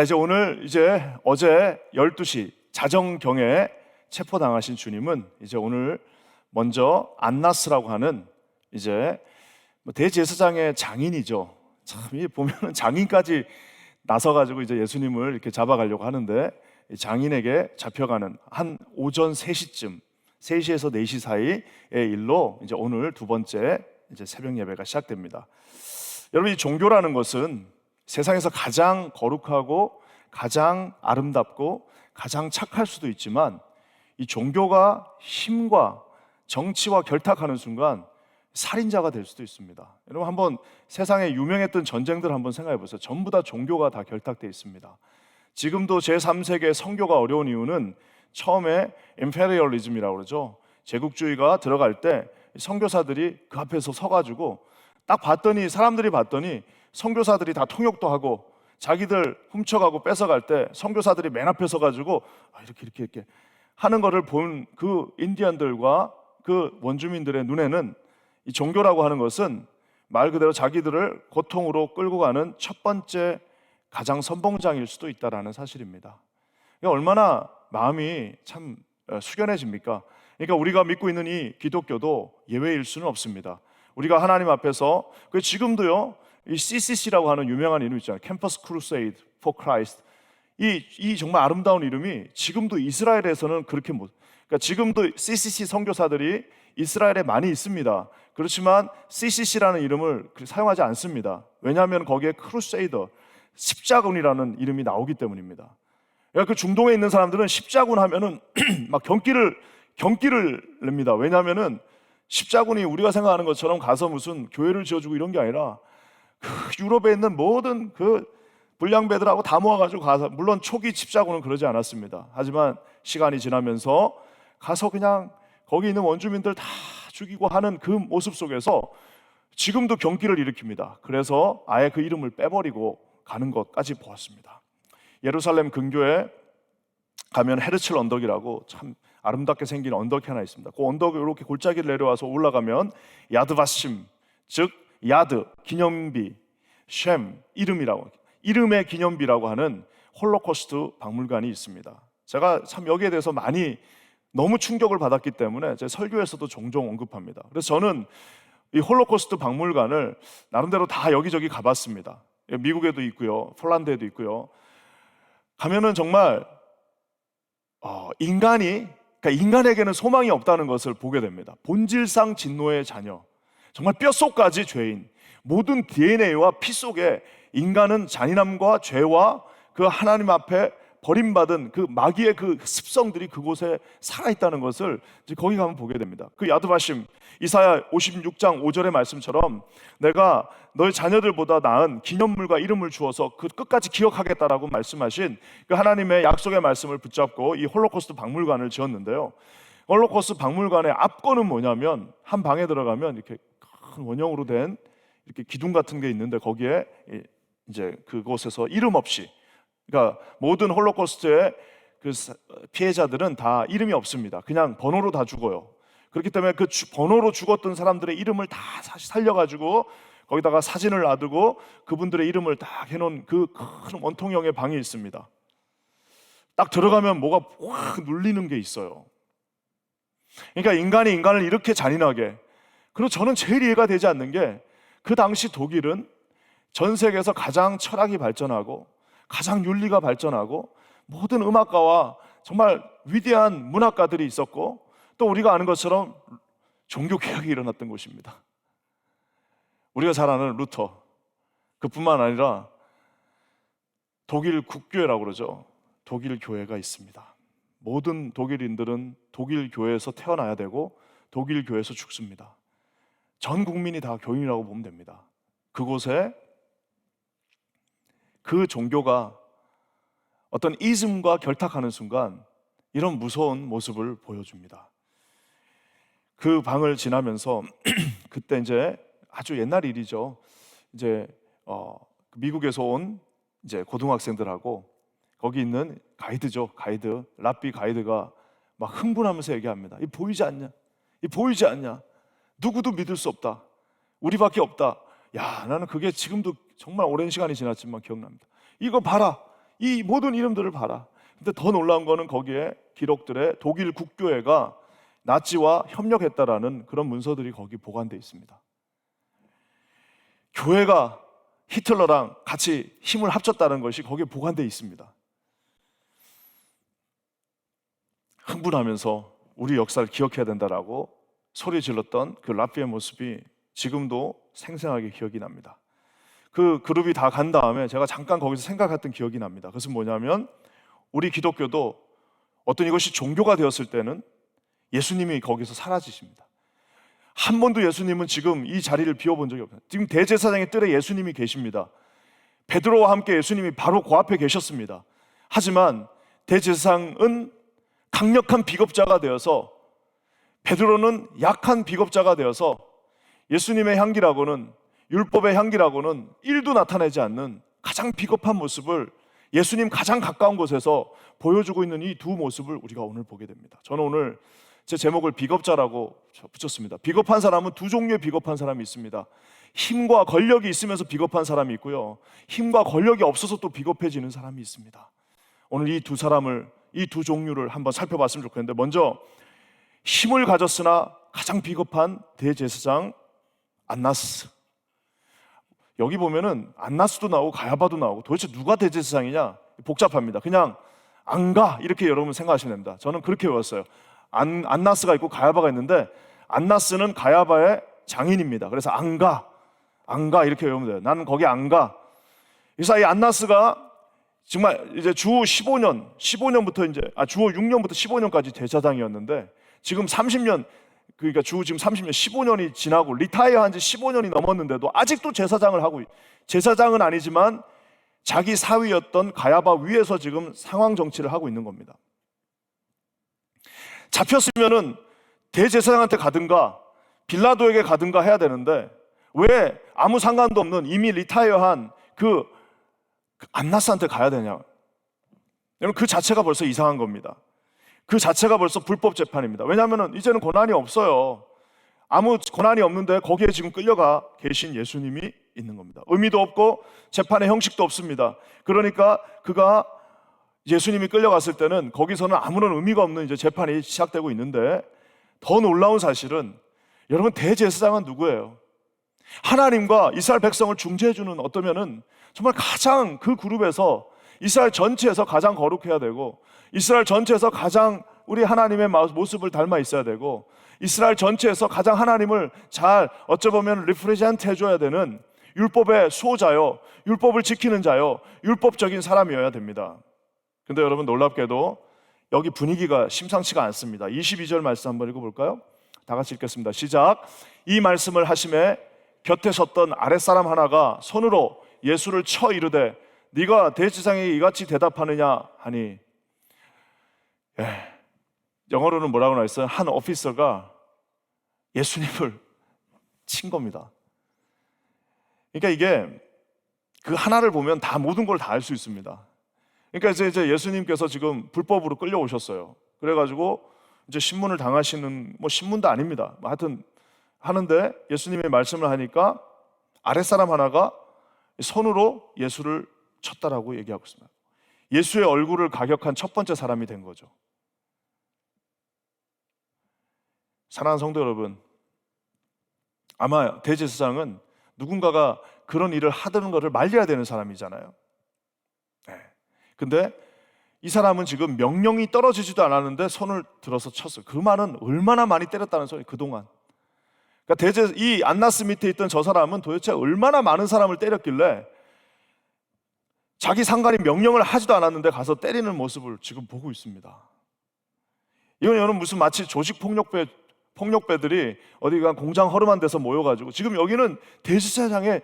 이제 오늘 어제 12시 자정경에 체포당하신 주님은 이제 오늘 먼저 안나스라고 하는 대제사장의 장인이죠. 참, 이 보면은 장인까지 나서가지고 이제 예수님을 이렇게 잡아가려고 하는데, 장인에게 잡혀가는 한 오전 3시쯤, 3시에서 4시 사이의 일로 이제 오늘 두 번째 새벽 예배가 시작됩니다. 여러분, 이 종교라는 것은 세상에서 가장 거룩하고 가장 아름답고 가장 착할 수도 있지만, 이 종교가 힘과 정치와 결탁하는 순간 살인자가 될 수도 있습니다. 여러분, 한번 세상에 유명했던 전쟁들 한번 생각해 보세요. 전부 다 종교가 다 결탁되어 있습니다. 지금도 제3세계 선교가 어려운 이유는 처음에 임페리얼리즘이라고 그러죠. 제국주의가 들어갈 때 선교사들이 그 앞에서 서가지고 딱 봤더니, 사람들이 봤더니 선교사들이 다 통역도 하고 자기들 훔쳐가고 뺏어갈 때 선교사들이 맨 앞에 서가지고 이렇게 하는 거를 본 그 인디언들과 그 원주민들의 눈에는 이 종교라고 하는 것은 말 그대로 자기들을 고통으로 끌고 가는 첫 번째 가장 선봉장일 수도 있다라는 사실입니다. 얼마나 마음이 참 숙연해집니까? 그러니까 우리가 믿고 있는 이 기독교도 예외일 수는 없습니다. 우리가 하나님 앞에서 지금도요, 이 CCC라고 하는 유명한 이름 있잖아요. 캠퍼스 크루세이드 for Christ. 이 정말 아름다운 이름이 지금도 이스라엘에서는 그러니까 지금도 CCC 선교사들이 이스라엘에 많이 있습니다. 그렇지만 CCC라는 이름을 사용하지 않습니다. 왜냐하면 거기에 크루세이더, 십자군이라는 이름이 나오기 때문입니다. 그 중동에 있는 사람들은 십자군 하면은 막 경기를 냅니다. 왜냐하면은 십자군이 우리가 생각하는 것처럼 가서 무슨 교회를 지어주고 이런 게 아니라 유럽에 있는 모든 불량배들하고 다 모아가지고 가서, 물론 초기 십자군은 그러지 않았습니다. 하지만 시간이 지나면서 가서 그냥 거기 있는 원주민들 다 죽이고 하는 그 모습 속에서 지금도 경기를 일으킵니다. 그래서 아예 그 이름을 빼버리고 가는 것까지 보았습니다. 예루살렘 근교에 가면 헤르칠 언덕이라고 참 아름답게 생긴 언덕이 하나 있습니다. 그 언덕에 이렇게 골짜기를 내려와서 올라가면 야드바심, 즉 야드, 기념비, 쉔, 이름의 기념비라고 하는 홀로코스트 박물관이 있습니다. 제가 참 여기에 대해서 너무 충격을 받았기 때문에 제 설교에서도 종종 언급합니다. 그래서 저는 이 홀로코스트 박물관을 나름대로 다 여기저기 가봤습니다. 미국에도 있고요, 폴란드에도 있고요. 가면은 정말 인간에게는 소망이 없다는 것을 보게 됩니다. 본질상 진노의 자녀, 정말 뼛속까지 죄인, 모든 DNA와 피 속에 인간은 잔인함과 죄와 그 하나님 앞에 버림받은 그 마귀의 그 습성들이 그곳에 살아있다는 것을 이제 거기 가면 보게 됩니다. 그 야드바심, 이사야 56장 5절의 말씀처럼 내가 너희 자녀들보다 나은 기념물과 이름을 주어서 그 끝까지 기억하겠다라고 말씀하신 그 하나님의 약속의 말씀을 붙잡고 이 홀로코스트 박물관을 지었는데요. 홀로코스트 박물관의 압권은 뭐냐면, 한 방에 들어가면 이렇게 큰 원형으로 된 이렇게 기둥 같은 게 있는데, 거기에 이제 그곳에서 이름 없이, 그러니까 모든 홀로코스트의 그 피해자들은 다 이름이 없습니다. 그냥 번호로 다 죽어요. 그렇기 때문에 그 번호로 죽었던 사람들의 이름을 다 다시 살려가지고 거기다가 사진을 놔두고 그분들의 이름을 딱 해놓은 그 큰 원통형의 방이 있습니다. 딱 들어가면 뭐가 확 눌리는 게 있어요. 그러니까 인간이 인간을 이렇게 잔인하게, 그리고 저는 제일 이해가 되지 않는 게, 그 당시 독일은 전 세계에서 가장 철학이 발전하고 가장 윤리가 발전하고 모든 음악가와 정말 위대한 문학가들이 있었고, 또 우리가 아는 것처럼 종교개혁이 일어났던 곳입니다. 우리가 잘 아는 루터, 그뿐만 아니라 독일 국교회라고 그러죠. 독일 교회가 있습니다. 모든 독일인들은 독일 교회에서 태어나야 되고 독일 교회에서 죽습니다. 전 국민이 다 교인이라고 보면 됩니다. 그곳에 그 종교가 어떤 이즘과 결탁하는 순간 이런 무서운 모습을 보여줍니다. 그 방을 지나면서 그때 이제 아주 옛날 일이죠. 이제 미국에서 온 이제 고등학생들하고 거기 있는 가이드 랍비 가이드가 막 흥분하면서 얘기합니다. 이 보이지 않냐? 이 보이지 않냐? 누구도 믿을 수 없다. 우리밖에 없다. 야, 나는 그게 지금도 정말 오랜 시간이 지났지만 기억납니다. 이거 봐라. 이 모든 이름들을 봐라. 근데 더 놀라운 거는 거기에 기록들에 독일 국교회가 나치와 협력했다라는 그런 문서들이 거기 보관되어 있습니다. 교회가 히틀러랑 같이 힘을 합쳤다는 것이 거기에 보관되어 있습니다. 흥분하면서 우리 역사를 기억해야 된다라고 소리 질렀던 그 라피의 모습이 지금도 생생하게 기억이 납니다. 그 그룹이 다 간 다음에 제가 잠깐 거기서 생각했던 기억이 납니다. 그것은 뭐냐면 우리 기독교도 어떤 이것이 종교가 되었을 때는 예수님이 거기서 사라지십니다. 한 번도 예수님은 지금 이 자리를 비워본 적이 없어요. 지금 대제사장의 뜰에 예수님이 계십니다. 베드로와 함께 예수님이 바로 그 앞에 계셨습니다. 하지만 대제사장은 강력한 비겁자가 되어서, 베드로는 약한 비겁자가 되어서 예수님의 향기라고는, 율법의 향기라고는 1도 나타내지 않는 가장 비겁한 모습을 예수님 가장 가까운 곳에서 보여주고 있는 이 두 모습을 우리가 오늘 보게 됩니다. 저는 오늘 제 제목을 비겁자라고 붙였습니다. 비겁한 사람은 두 종류의 비겁한 사람이 있습니다. 힘과 권력이 있으면서 비겁한 사람이 있고요, 힘과 권력이 없어서 또 비겁해지는 사람이 있습니다. 오늘 이 두 종류를 한번 살펴봤으면 좋겠는데, 먼저 힘을 가졌으나 가장 비겁한 대제사장 안나스. 여기 보면은 안나스도 나오고 가야바도 나오고 도대체 누가 대제사장이냐? 복잡합니다. 그냥 안가 이렇게 여러분 생각하시면 됩니다. 저는 그렇게 외웠어요. 안나스가 있고 가야바가 있는데, 안나스는 가야바의 장인입니다. 그래서 안가 이렇게 외우면 돼요. 나는 거기 안 가. 그래서 이 안나스가 정말 이제 주 15년부터 주 6년부터 15년까지 제사장이었는데, 지금 30년, 그러니까 지금 30년, 15년이 지나고 리타이어한 지 15년이 넘었는데도 아직도 제사장은 아니지만 자기 사위였던 가야바 위에서 지금 상황 정치를 하고 있는 겁니다. 잡혔으면은 대제사장한테 가든가 빌라도에게 가든가 해야 되는데, 왜 아무 상관도 없는 이미 리타이어한 그 안나스한테 가야 되냐? 여러분, 그 자체가 벌써 이상한 겁니다. 그 자체가 벌써 불법 재판입니다. 왜냐하면 이제는 권한이 없어요. 아무 권한이 없는데 거기에 지금 끌려가 계신 예수님이 있는 겁니다. 의미도 없고 재판의 형식도 없습니다. 그러니까 그가, 예수님이 끌려갔을 때는 거기서는 아무런 의미가 없는 이제 재판이 시작되고 있는데, 더 놀라운 사실은 여러분, 대제사장은 누구예요? 하나님과 이스라엘 백성을 중재해주는, 어떠면은 정말 가장 그 그룹에서 이스라엘 전체에서 가장 거룩해야 되고, 이스라엘 전체에서 가장 우리 하나님의 모습을 닮아 있어야 되고, 이스라엘 전체에서 가장 하나님을 잘 어쩌보면 리프레젠트 해줘야 되는 율법의 수호자요, 율법을 지키는 자요, 율법적인 사람이어야 됩니다. 근데 여러분, 놀랍게도 여기 분위기가 심상치가 않습니다. 22절 말씀 한번 읽어볼까요? 다 같이 읽겠습니다. 시작. 이 말씀을 하심에 곁에 섰던 아랫사람 하나가 손으로 예수를 쳐 이르되, 네가 대제사장에게 이같이 대답하느냐 하니, 영어로는 뭐라고 나왔어요? 한 오피서가 예수님을 친 겁니다. 그러니까 이게 그 하나를 보면 다 모든 걸 다 알 수 있습니다. 그러니까 이제 예수님께서 지금 불법으로 끌려오셨어요. 그래가지고 이제 신문을 당하시는, 신문도 아닙니다. 하여튼 하는데, 예수님의 말씀을 하니까 아랫사람 하나가 손으로 예수를 쳤다라고 얘기하고 있습니다. 예수의 얼굴을 가격한 첫 번째 사람이 된 거죠. 사랑하는 성도 여러분, 아마 대제사장은 누군가가 그런 일을 하던 것을 말려야 되는 사람이잖아요. 근데 이 사람은 지금 명령이 떨어지지도 않았는데 손을 들어서 쳤어요. 그 말은 얼마나 많이 때렸다는 소리, 그동안. 그러니까 이 안나스 밑에 있던 저 사람은 도대체 얼마나 많은 사람을 때렸길래 자기 상관이 명령을 하지도 않았는데 가서 때리는 모습을 지금 보고 있습니다. 이건 무슨 마치 조직 폭력배들이 어디가 공장 허름한 데서 모여가지고, 지금 여기는 대제사장의,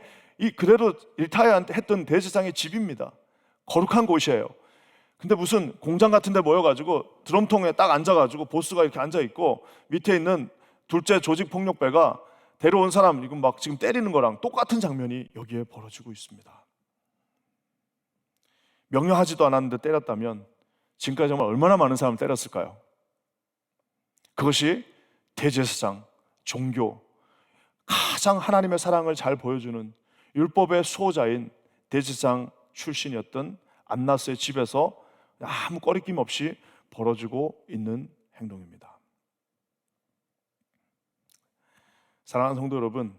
그대로 일타야 했던 대제사장의 집입니다. 거룩한 곳이에요. 근데 무슨 공장 같은 데 모여가지고 드럼통에 딱 앉아가지고 보스가 이렇게 앉아있고, 밑에 있는 둘째 조직 폭력배가 데려온 사람 이거 막 지금 때리는 거랑 똑같은 장면이 여기에 벌어지고 있습니다. 명령하지도 않았는데 때렸다면 지금까지 정말 얼마나 많은 사람을 때렸을까요? 그것이 대제사장, 종교, 가장 하나님의 사랑을 잘 보여주는 율법의 수호자인 대제사장 출신이었던 안나스의 집에서 아무 꺼리낌 없이 벌어지고 있는 행동입니다. 사랑하는 성도 여러분,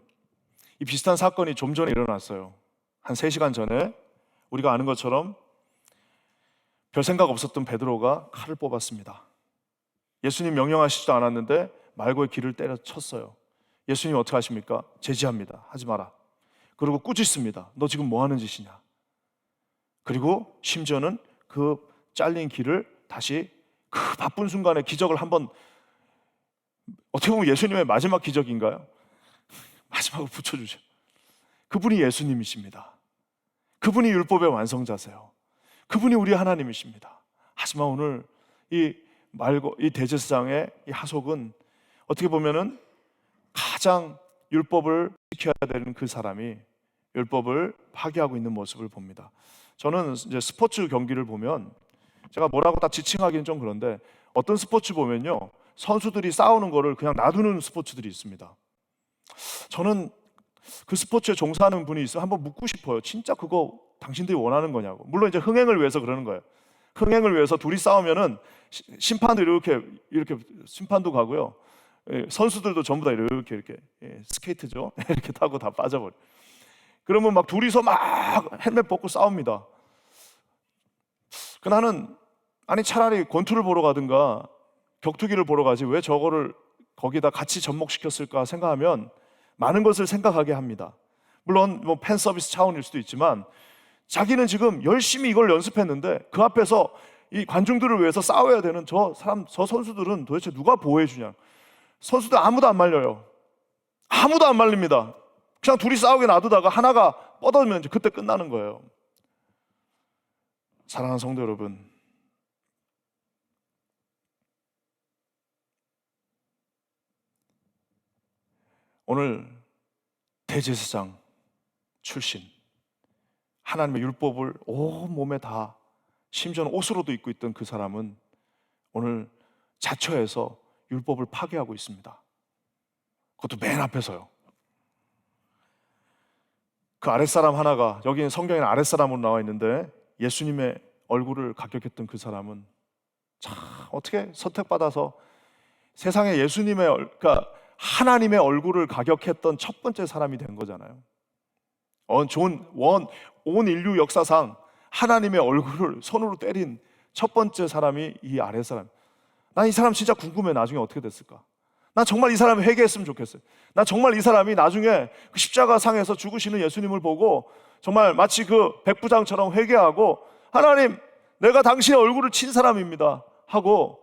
이 비슷한 사건이 좀 전에 일어났어요. 한 3시간 전에 우리가 아는 것처럼 별 생각 없었던 베드로가 칼을 뽑았습니다. 예수님 명령하시지도 않았는데 말고의 길을 때려쳤어요. 예수님 어떻게 하십니까? 제지합니다. 하지 마라. 그리고 꾸짖습니다. 너 지금 뭐 하는 짓이냐? 그리고 심지어는 그 잘린 길을 다시 그 바쁜 순간에 기적을 한번, 어떻게 보면 예수님의 마지막 기적인가요? 마지막으로 붙여주죠. 그분이 예수님이십니다. 그분이 율법의 완성자세요. 그분이 우리 하나님이십니다. 하지만 오늘 이 대제사장의 이 하속은 어떻게 보면은 가장 율법을 지켜야 되는 그 사람이 율법을 파괴하고 있는 모습을 봅니다. 저는 이제 스포츠 경기를 보면, 제가 뭐라고 딱 지칭하기는 좀 그런데, 어떤 스포츠 보면요, 선수들이 싸우는 거를 그냥 놔두는 스포츠들이 있습니다. 저는 그 스포츠에 종사하는 분이 있으면 한번 묻고 싶어요. 진짜 그거 당신들이 원하는 거냐고. 물론 이제 흥행을 위해서 그러는 거예요. 흥행을 위해서 둘이 싸우면은 심판도 이렇게 심판도 가고요. 선수들도 전부 다 이렇게 스케이트죠. 이렇게 타고 다 빠져버려. 그러면 막 둘이서 막 헬멧 벗고 싸웁니다. 나는 아니 차라리 권투를 보러 가든가 격투기를 보러 가지 왜 저거를 거기다 같이 접목시켰을까 생각하면 많은 것을 생각하게 합니다. 물론 뭐 팬 서비스 차원일 수도 있지만 자기는 지금 열심히 이걸 연습했는데 그 앞에서 이 관중들을 위해서 싸워야 되는 저 선수들은 도대체 누가 보호해 주냐? 선수들 아무도 안 말려요. 아무도 안 말립니다. 그냥 둘이 싸우게 놔두다가 하나가 뻗어지면 이제 그때 끝나는 거예요. 사랑하는 성도 여러분, 오늘 대제사장 출신, 하나님의 율법을 온 몸에 다, 심지어는 옷으로도 입고 있던 그 사람은 오늘 자처해서 율법을 파괴하고 있습니다. 그것도 맨 앞에서요. 그 아랫사람 하나가, 여기는 성경에는 아랫사람으로 나와 있는데, 예수님의 얼굴을 가격했던 그 사람은 참 어떻게 선택받아서 세상에 그러니까 하나님의 얼굴을 가격했던 첫 번째 사람이 된 거잖아요. 온 인류 역사상 하나님의 얼굴을 손으로 때린 첫 번째 사람이 이 아랫사람. 난 이 사람 진짜 궁금해. 나중에 어떻게 됐을까? 난 정말 이 사람이 회개했으면 좋겠어요. 난 정말 이 사람이 나중에 그 십자가 상에서 죽으시는 예수님을 보고 정말 마치 그 백부장처럼 회개하고, 하나님, 내가 당신의 얼굴을 친 사람입니다 하고,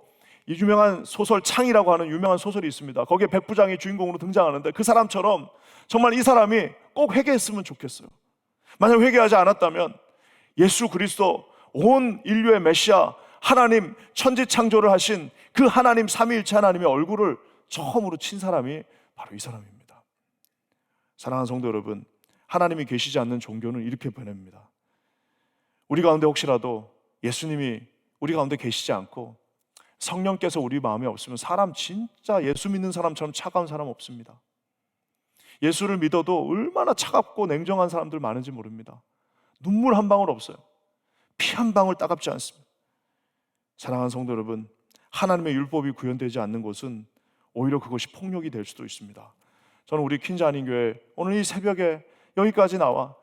이 유명한 소설 창이라고 하는 유명한 소설이 있습니다. 거기에 백부장이 주인공으로 등장하는데 그 사람처럼 정말 이 사람이 꼭 회개했으면 좋겠어요. 만약 회개하지 않았다면 예수 그리스도, 온 인류의 메시아, 하나님 천지 창조를 하신 그 하나님 삼위일체 하나님의 얼굴을 처음으로 친 사람이 바로 이 사람입니다. 사랑하는 성도 여러분, 하나님이 계시지 않는 종교는 이렇게 변합니다. 우리 가운데 혹시라도 예수님이 우리 가운데 계시지 않고 성령께서 우리 마음에 없으면 사람 진짜 예수 믿는 사람처럼 차가운 사람 없습니다. 예수를 믿어도 얼마나 차갑고 냉정한 사람들 많은지 모릅니다. 눈물 한 방울 없어요. 피 한 방울 따갑지 않습니다. 사랑하는 성도 여러분, 하나님의 율법이 구현되지 않는 곳은 오히려 그것이 폭력이 될 수도 있습니다. 저는 우리 퀸즈 한인교회 오늘 이 새벽에 여기까지 나와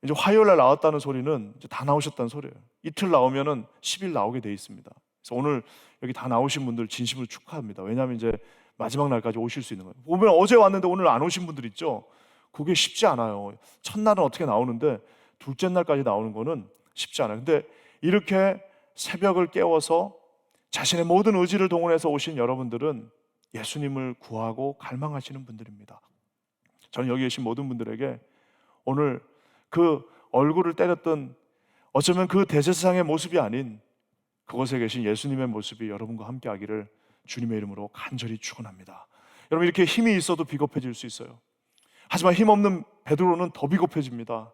이제 화요일날 나왔다는 소리는 이제 다 나오셨다는 소리예요. 이틀 나오면은 10일 나오게 돼 있습니다. 그래서 오늘 여기 다 나오신 분들 진심으로 축하합니다. 왜냐하면 이제 마지막 날까지 오실 수 있는 거예요. 보면 어제 왔는데 오늘 안 오신 분들 있죠. 그게 쉽지 않아요. 첫날은 어떻게 나오는데 둘째 날까지 나오는 거는 쉽지 않아요. 근데 이렇게 새벽을 깨워서 자신의 모든 의지를 동원해서 오신 여러분들은 예수님을 구하고 갈망하시는 분들입니다. 저는 여기 계신 모든 분들에게 오늘 그 얼굴을 때렸던, 어쩌면 그 대제사장의 모습이 아닌 그곳에 계신 예수님의 모습이 여러분과 함께 하기를 주님의 이름으로 간절히 축원합니다. 여러분, 이렇게 힘이 있어도 비겁해질 수 있어요. 하지만 힘없는 베드로는 더 비겁해집니다.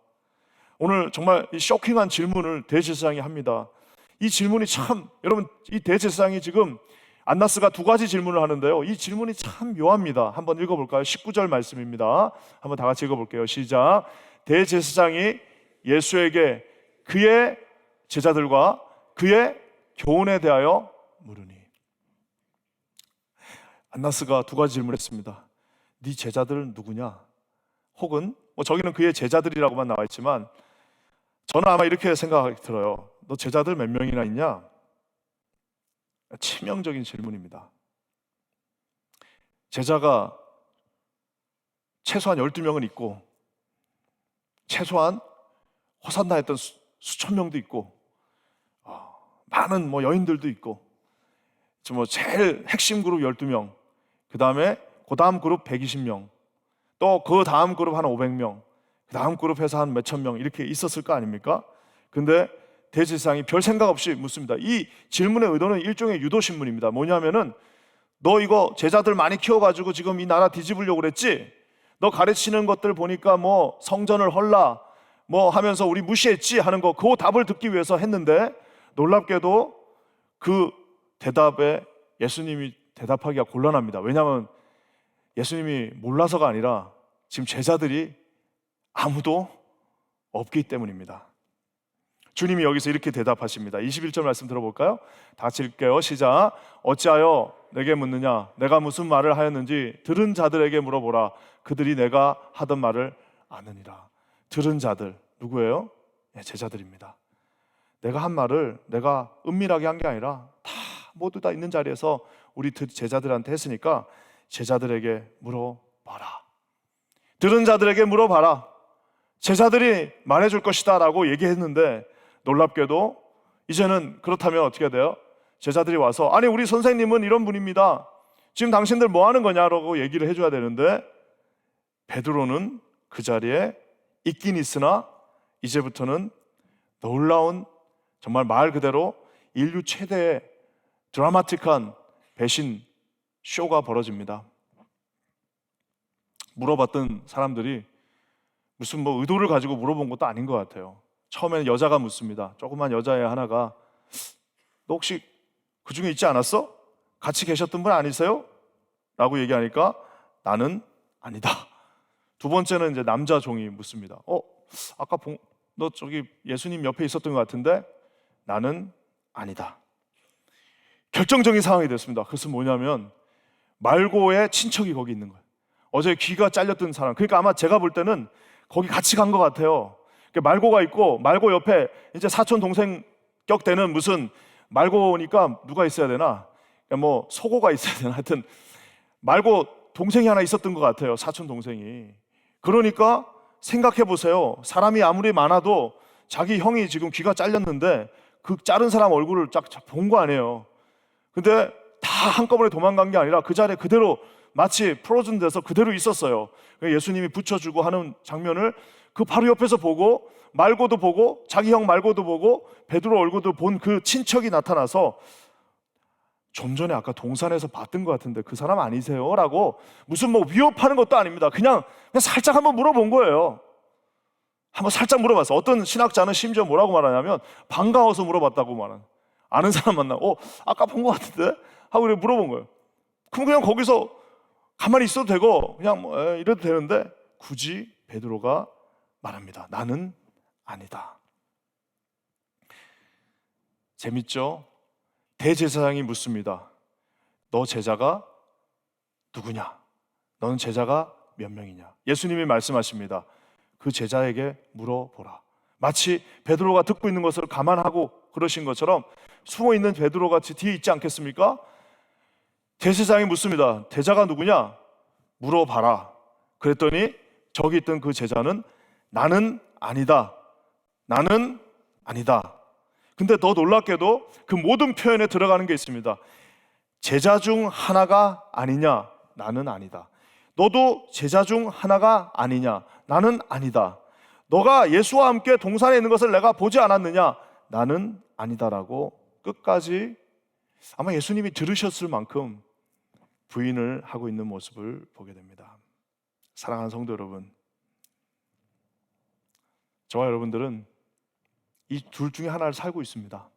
오늘 정말 쇼킹한 질문을 대제사장이 합니다. 이 질문이 참, 여러분, 이 대제사장이 지금 안나스가 2가지 질문을 하는데요, 이 질문이 참 묘합니다. 한번 읽어볼까요? 19절 말씀입니다. 한번 다 같이 읽어볼게요. 시작. 대제사장이 예수에게 그의 제자들과 그의 교훈에 대하여 물으니. 안나스가 두 가지 질문했습니다. 네 제자들은 누구냐? 혹은 저기는 그의 제자들이라고만 나와 있지만 저는 아마 이렇게 생각이 들어요. 너 제자들 몇 명이나 있냐? 치명적인 질문입니다. 제자가 최소한 12명은 있고 최소한 호산나 했던 수천 명도 있고 많은 여인들도 있고 제일 핵심 그룹 12명, 그 다음에 그 다음 그룹 120명, 또 그 다음 그룹 한 500명, 그 다음 그룹 해서 한 몇천 명 이렇게 있었을 거 아닙니까? 근데 대제사장이 별 생각 없이 묻습니다. 이 질문의 의도는 일종의 유도신문입니다. 뭐냐면은 너 이거 제자들 많이 키워가지고 지금 이 나라 뒤집으려고 그랬지? 너 가르치는 것들 보니까 성전을 헐라 하면서 우리 무시했지? 하는 거, 그 답을 듣기 위해서 했는데 놀랍게도 그 대답에 예수님이 대답하기가 곤란합니다. 왜냐하면 예수님이 몰라서가 아니라 지금 제자들이 아무도 없기 때문입니다. 주님이 여기서 이렇게 대답하십니다. 21절 말씀 들어볼까요? 다 같이 읽게요. 시작. 어찌하여 내게 묻느냐? 내가 무슨 말을 하였는지 들은 자들에게 물어보라. 그들이 내가 하던 말을 아느니라. 들은 자들 누구예요? 제자들입니다. 내가 한 말을 내가 은밀하게 한 게 아니라 다 모두 다 있는 자리에서 우리 제자들한테 했으니까 제자들에게 물어봐라. 들은 자들에게 물어봐라. 제자들이 말해줄 것이다 라고 얘기했는데 놀랍게도 이제는 그렇다면 어떻게 돼요? 제자들이 와서 아니 우리 선생님은 이런 분입니다. 지금 당신들 뭐 하는 거냐라고 얘기를 해줘야 되는데 베드로는 그 자리에 있긴 있으나 이제부터는 놀라운 정말 말 그대로 인류 최대의 드라마틱한 배신 쇼가 벌어집니다. 물어봤던 사람들이 무슨 의도를 가지고 물어본 것도 아닌 것 같아요. 처음에는 여자가 묻습니다. 조그만 여자애 하나가 너 혹시 그 중에 있지 않았어? 같이 계셨던 분 아니세요? 라고 얘기하니까 나는 아니다. 두 번째는 이제 남자 종이 묻습니다. 아까 너 저기 예수님 옆에 있었던 것 같은데 나는 아니다. 결정적인 상황이 됐습니다. 그것은 뭐냐면 말고의 친척이 거기 있는 거예요. 어제 귀가 잘렸던 사람. 그러니까 아마 제가 볼 때는 거기 같이 간 것 같아요. 말고가 있고 말고 옆에 이제 사촌 동생 격 되는 무슨 말고니까 누가 있어야 되나? 소고가 있어야 되나? 하여튼 말고 동생이 하나 있었던 것 같아요. 사촌 동생이. 그러니까 생각해 보세요. 사람이 아무리 많아도 자기 형이 지금 귀가 잘렸는데 그 자른 사람 얼굴을 쫙 본 거 아니에요. 근데 다 한꺼번에 도망간 게 아니라 그 자리에 그대로 마치 프로즌 돼서 그대로 있었어요. 예수님이 붙여주고 하는 장면을 그 바로 옆에서 보고 말고도 보고 자기 형 말고도 보고 베드로 얼굴도 본 그 친척이 나타나서 좀 전에 아까 동산에서 봤던 것 같은데 그 사람 아니세요? 라고 무슨 위협하는 것도 아닙니다. 그냥 살짝 한번 물어본 거예요. 한번 살짝 물어봤어. 어떤 신학자는 심지어 뭐라고 말하냐면 반가워서 물어봤다고 말하는. 아는 사람 만나고 아까 본 것 같은데? 하고 그래 물어본 거예요. 그럼 그냥 거기서 가만히 있어도 되고 그냥 이래도 되는데 굳이 베드로가 말합니다. 나는 아니다. 재밌죠? 대제사장이 묻습니다. 너 제자가 누구냐? 너는 제자가 몇 명이냐? 예수님이 말씀하십니다. 그 제자에게 물어보라. 마치 베드로가 듣고 있는 것을 감안하고 그러신 것처럼 숨어있는 베드로같이 뒤에 있지 않겠습니까? 대제사장이 묻습니다. 제자가 누구냐? 물어봐라. 그랬더니 저기 있던 그 제자는 나는 아니다. 나는 아니다. 근데 더 놀랍게도 그 모든 표현에 들어가는 게 있습니다. 제자 중 하나가 아니냐? 나는 아니다. 너도 제자 중 하나가 아니냐? 나는 아니다. 너가 예수와 함께 동산에 있는 것을 내가 보지 않았느냐? 나는 아니다라고 끝까지 아마 예수님이 들으셨을 만큼 부인을 하고 있는 모습을 보게 됩니다. 사랑하는 성도 여러분, 저와 여러분들은 이 둘 중에 하나를 살고 있습니다.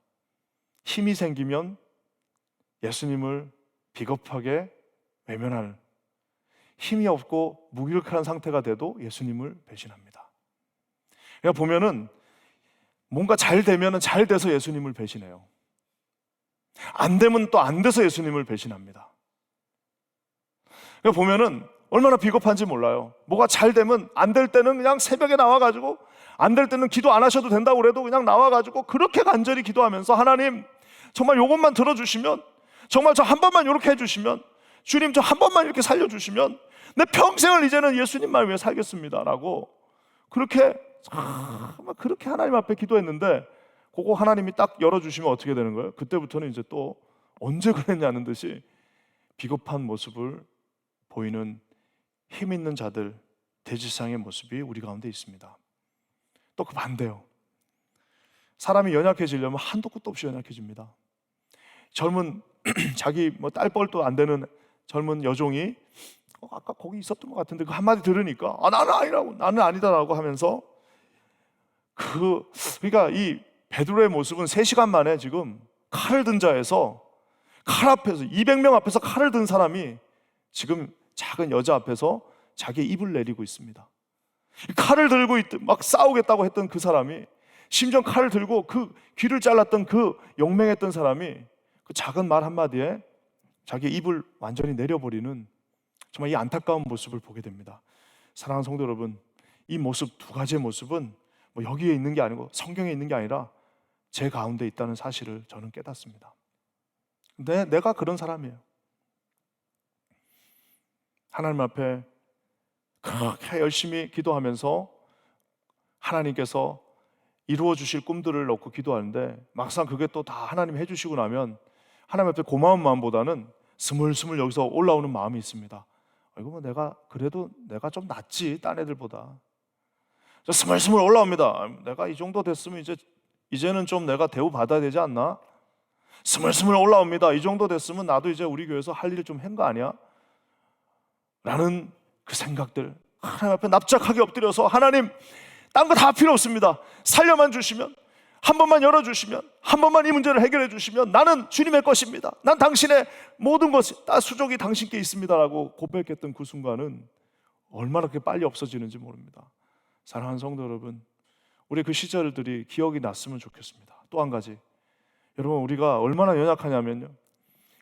힘이 생기면 예수님을 비겁하게 외면하는, 힘이 없고 무기력한 상태가 돼도 예수님을 배신합니다. 그러니까 보면은 뭔가 잘 되면 잘 돼서 예수님을 배신해요. 안 되면 또 안 돼서 예수님을 배신합니다. 그러니까 보면은 얼마나 비겁한지 몰라요. 뭐가 잘 되면 안 될 때는 그냥 새벽에 나와가지고, 안 될 때는 기도 안 하셔도 된다고 그래도 그냥 나와가지고 그렇게 간절히 기도하면서, 하나님 정말 요것만 들어주시면, 정말 저 한 번만 이렇게 해주시면, 주님 저 한 번만 이렇게 살려주시면 내 평생을 이제는 예수님만 위해 살겠습니다 라고 그렇게 하나님 앞에 기도했는데, 그거 하나님이 딱 열어주시면 어떻게 되는 거예요? 그때부터는 이제 또 언제 그랬냐는 듯이 비겁한 모습을 보이는 힘 있는 자들, 대지상의 모습이 우리 가운데 있습니다. 또 그 반대요. 사람이 연약해지려면 한도 끝도 없이 연약해집니다. 젊은 자기 딸뻘도 안 되는 젊은 여종이 아까 거기 있었던 것 같은데 그 한마디 들으니까 나는 아니라고, 나는 아니다라고 하면서 그러니까 이 베드로의 모습은 3시간 만에 지금 칼을 든 자에서, 칼 앞에서 200명 앞에서 칼을 든 사람이 지금 작은 여자 앞에서 자기의 입을 내리고 있습니다. 칼을 들고 막 싸우겠다고 했던 그 사람이, 심지어 칼을 들고 그 귀를 잘랐던 그 용맹했던 사람이 그 작은 말 한마디에 자기의 입을 완전히 내려버리는, 정말 이 안타까운 모습을 보게 됩니다. 사랑하는 성도 여러분, 이 모습, 두 가지의 모습은 여기에 있는 게 아니고 성경에 있는 게 아니라 제 가운데 있다는 사실을 저는 깨닫습니다. 근데 내가 그런 사람이에요. 하나님 앞에 그렇게 열심히 기도하면서 하나님께서 이루어 주실 꿈들을 놓고 기도하는데, 막상 그게 또 다 하나님이 해주시고 나면 하나님 앞에 고마운 마음보다는 스물스물 여기서 올라오는 마음이 있습니다. 이거 그래도 내가 좀 낫지, 딴 애들보다. 스물스물 올라옵니다. 내가 이 정도 됐으면 이제는 좀 내가 대우 받아야 되지 않나? 스물스물 올라옵니다. 이 정도 됐으면 나도 이제 우리 교회에서 할 일 좀 한 거 아니야? 라는 그 생각들, 하나님 앞에 납작하게 엎드려서, 하나님 딴 거 다 필요 없습니다. 살려만 주시면, 한 번만 열어주시면, 한 번만 이 문제를 해결해 주시면 나는 주님의 것입니다. 난 당신의 모든 것이 다 수족이 당신께 있습니다라고 고백했던 그 순간은 얼마나 그렇게 빨리 없어지는지 모릅니다. 사랑하는 성도 여러분, 우리 그 시절들이 기억이 났으면 좋겠습니다. 또 한 가지, 여러분 우리가 얼마나 연약하냐면요,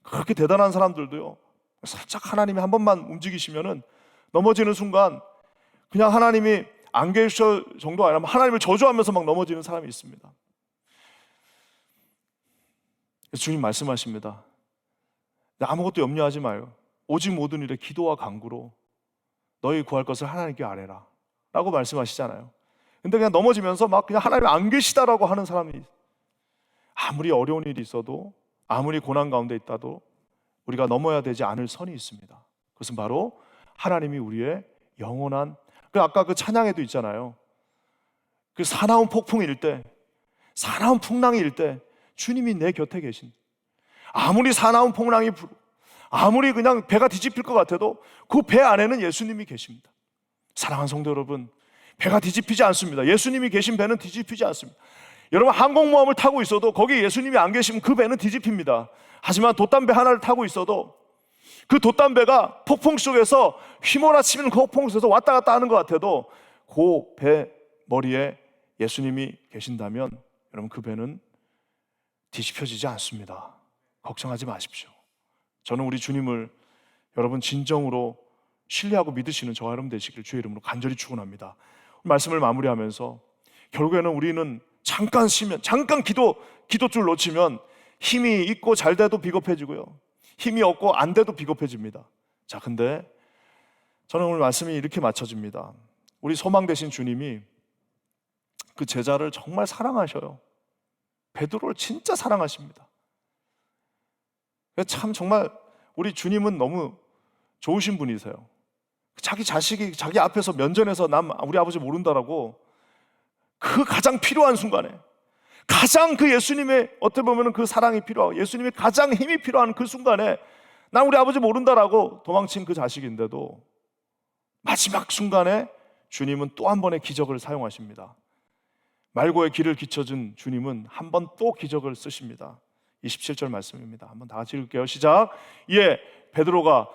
그렇게 대단한 사람들도요, 살짝 하나님이 한 번만 움직이시면은 넘어지는 순간 그냥 하나님이 안 계셔 정도가 아니라 하나님을 저주하면서 막 넘어지는 사람이 있습니다. 주님 말씀하십니다. 아무것도 염려하지 마요. 오직 모든 일에 기도와 간구로 너희 구할 것을 하나님께 아뢰라 라고 말씀하시잖아요. 근데 그냥 넘어지면서 막 그냥 하나님 안 계시다라고 하는 사람이, 아무리 어려운 일이 있어도, 아무리 고난 가운데 있다도 우리가 넘어야 되지 않을 선이 있습니다. 그것은 바로 하나님이 우리의 영원한, 아까 그 찬양에도 있잖아요. 그 사나운 폭풍일 때, 사나운 풍랑일 때 주님이 내 곁에 계신, 아무리 사나운 풍랑이 불고 아무리 그냥 배가 뒤집힐 것 같아도 그 배 안에는 예수님이 계십니다. 사랑하는 성도 여러분, 배가 뒤집히지 않습니다. 예수님이 계신 배는 뒤집히지 않습니다. 여러분 항공모함을 타고 있어도 거기 예수님이 안 계시면 그 배는 뒤집힙니다. 하지만 돛담배 하나를 타고 있어도 그 돛담배가 폭풍 속에서 휘몰아치는 그 폭풍 속에서 왔다 갔다 하는 것 같아도 그 배 머리에 예수님이 계신다면 여러분 그 배는 뒤집혀지지 않습니다. 걱정하지 마십시오. 저는 우리 주님을 여러분 진정으로 신뢰하고 믿으시는 저와 여러분 되시길 주의 이름으로 간절히 축원합니다. 말씀을 마무리하면서 결국에는 우리는 잠깐 쉬면, 잠깐 기도줄 놓치면 힘이 있고 잘 돼도 비겁해지고요, 힘이 없고 안 돼도 비겁해집니다. 자, 근데 저는 오늘 말씀이 이렇게 맞춰집니다. 우리 소망 되신 주님이 그 제자를 정말 사랑하셔요. 베드로를 진짜 사랑하십니다. 참 정말 우리 주님은 너무 좋으신 분이세요. 자기 자식이 자기 앞에서 면전에서 우리 아버지 모른다라고 그 가장 필요한 순간에, 가장 그 예수님의 어떻게 보면 그 사랑이 필요하고 예수님의 가장 힘이 필요한 그 순간에 난 우리 아버지 모른다라고 도망친 그 자식인데도 마지막 순간에 주님은 또 한 번의 기적을 사용하십니다. 말고의 길을 비춰준 주님은 한 번 또 기적을 쓰십니다. 27절 말씀입니다. 한번 다 같이 읽을게요. 시작. 예, 베드로가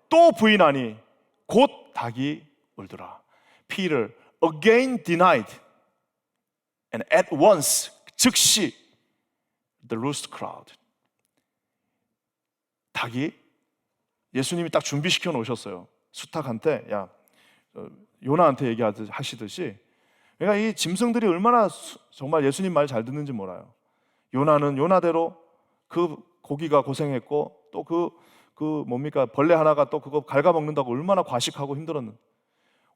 또 부인하니 곧 닭이 울더라. Peter again denied And at once, 즉시 the rooster crowed. 닭이 예수님이 딱 준비시켜 놓으셨어요. 수탉한테, 야, 요나한테 얘기하시듯이. 그러니까 이 짐승들이 얼마나 정말 예수님 말 잘 듣는지 몰라요. 요나는 요나대로 그 고기가 고생했고, 또 뭡니까 벌레 하나가 또 그거 갉아먹는다고 얼마나 과식하고 힘들었는데,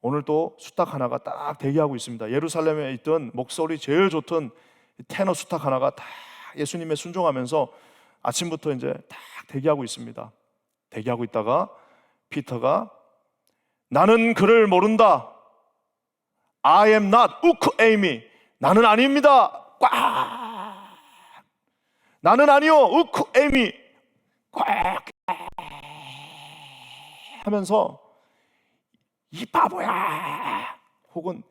오늘 또 수탉 하나가 딱 대기하고 있습니다. 예루살렘에 있던 목소리 제일 좋던 테너 수탉 하나가 딱 예수님에 순종하면서 아침부터 이제 딱 대기하고 있습니다. 대기하고 있다가 피터가 나는 그를 모른다. I am not 우크 에이미. 나는 아닙니다. 꽉. 나는 아니요. 우크 에이미. 꽉. 하면서 이 바보야. 혹은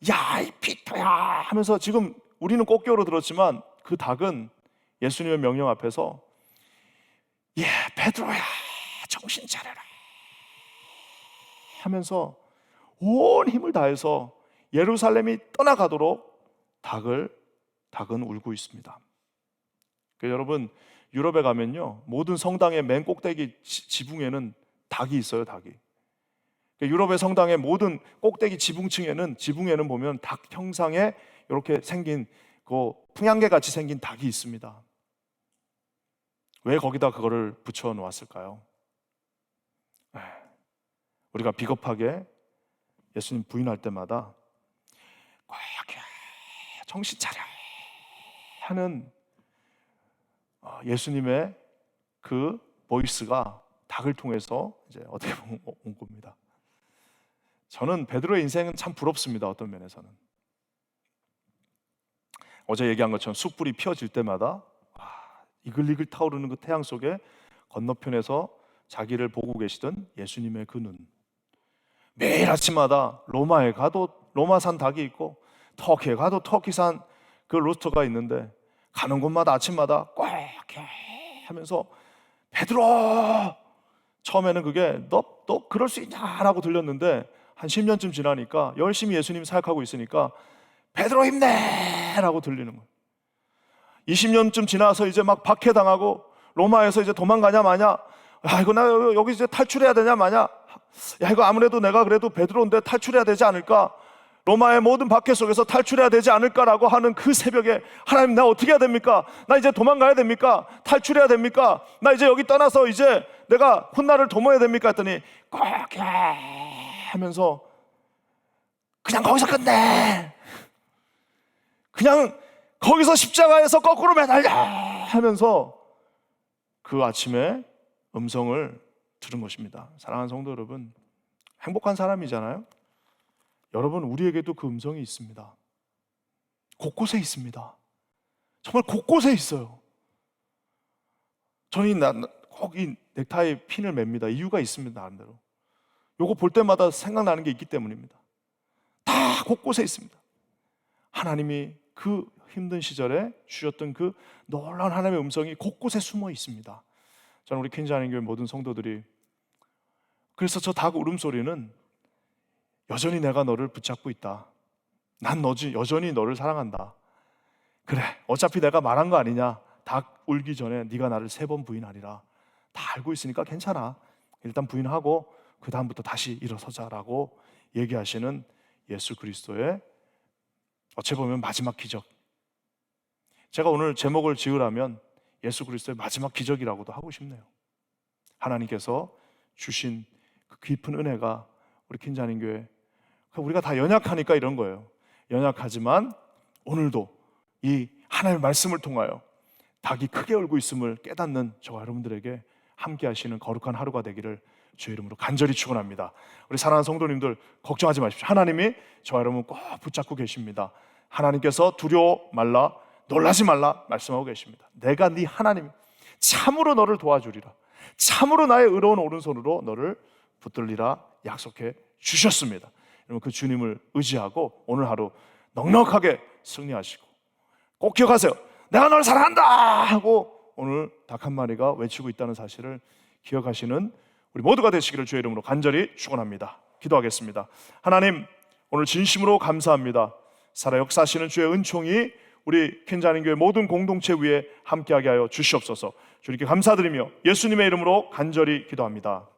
야, 이 피터야. 하면서 지금 우리는 꽃게로 들었지만 그 닭은 예수님의 명령 앞에서 베드로야, 정신 차려라 하면서 온 힘을 다해서 예루살렘이 떠나가도록 닭은 울고 있습니다. 그러니까 여러분, 유럽에 가면요, 모든 성당의 맨 꼭대기 지붕에는 닭이 있어요. 닭이. 그러니까 유럽의 성당의 모든 꼭대기 지붕에는 보면 닭 형상의 이렇게 생긴 그 풍향계 같이 생긴 닭이 있습니다. 왜 거기다 그거를 붙여 놓았을까요? 우리가 비겁하게 예수님 부인할 때마다 꼭 정신 차려 하는 예수님의 그 보이스가 닭을 통해서 이제 어떻게 보면 온 겁니다. 저는 베드로의 인생은 참 부럽습니다. 어떤 면에서는 어제 얘기한 것처럼 숯불이 피어질 때마다 이글이글 타오르는 그 태양 속에 건너편에서 자기를 보고 계시던 예수님의 그 눈, 매일 아침마다 로마에 가도 로마산 닭이 있고 터키에 가도 터키산 그 로스터가 있는데 가는 곳마다 아침마다 꽉 하면서 베드로, 처음에는 그게 너 그럴 수 있냐라고 들렸는데 한 10년쯤 지나니까 열심히 예수님 사역하고 있으니까 베드로 힘내라고 들리는 거예요. 20년쯤 지나서 이제 막 박해당하고 로마에서 이제 도망가냐 마냐, 야 이거 나 여기 이제 탈출해야 되냐 마냐, 야 이거 아무래도 내가 그래도 베드로인데 탈출해야 되지 않을까, 로마의 모든 박해 속에서 탈출해야 되지 않을까라고 하는 그 새벽에 하나님 나 어떻게 해야 됩니까? 나 이제 도망가야 됩니까? 탈출해야 됩니까? 나 이제 여기 떠나서 이제 내가 훗날을 도모해야 됩니까? 했더니 꼭 하면서 그냥 거기서 끝내, 그냥 거기서 십자가에서 거꾸로 매달려 하면서 그 아침에 음성을 들은 것입니다. 사랑하는 성도 여러분, 행복한 사람이잖아요. 여러분, 우리에게도 그 음성이 있습니다. 곳곳에 있습니다. 정말 곳곳에 있어요. 저는 꼭 이 넥타이 핀을 맵니다. 이유가 있습니다. 나름대로. 요거 볼 때마다 생각나는 게 있기 때문입니다. 다 곳곳에 있습니다. 하나님이 그 힘든 시절에 주셨던 그 놀라운 하나님의 음성이 곳곳에 숨어 있습니다. 저는 우리 퀸즈 한인교회 모든 성도들이, 그래서 저 닭 울음소리는 여전히 내가 너를 붙잡고 있다, 난 여전히 너를 사랑한다, 그래 어차피 내가 말한 거 아니냐, 닭 울기 전에 네가 나를 3번 부인하리라, 다 알고 있으니까 괜찮아, 일단 부인하고 그 다음부터 다시 일어서자라고 얘기하시는 예수 그리스도의 어찌 보면 마지막 기적. 제가 오늘 제목을 지으라면 예수 그리스도의 마지막 기적이라고도 하고 싶네요. 하나님께서 주신 그 깊은 은혜가 우리 퀸즈 한인교회, 우리가 다 연약하니까 이런 거예요. 연약하지만 오늘도 이 하나님의 말씀을 통하여 닭이 크게 울고 있음을 깨닫는 저와 여러분들에게 함께 하시는 거룩한 하루가 되기를 주의 이름으로 간절히 축원합니다. 우리 사랑하는 성도님들, 걱정하지 마십시오. 하나님이 저와 여러분 꼭 붙잡고 계십니다. 하나님께서 두려워 말라, 놀라지 말라 말씀하고 계십니다. 내가 네 하나님, 참으로 너를 도와주리라, 참으로 나의 의로운 오른손으로 너를 붙들리라 약속해 주셨습니다. 여러분, 그 주님을 의지하고 오늘 하루 넉넉하게 승리하시고, 꼭 기억하세요. 내가 널 사랑한다 하고 오늘 닭 한 마리가 외치고 있다는 사실을 기억하시는 우리 모두가 되시기를 주의 이름으로 간절히 축원합니다. 기도하겠습니다. 하나님, 오늘 진심으로 감사합니다. 살아 역사하시는 주의 은총이 우리 켄자는교회 모든 공동체 위에 함께하게 하여 주시옵소서. 주님께 감사드리며 예수님의 이름으로 간절히 기도합니다.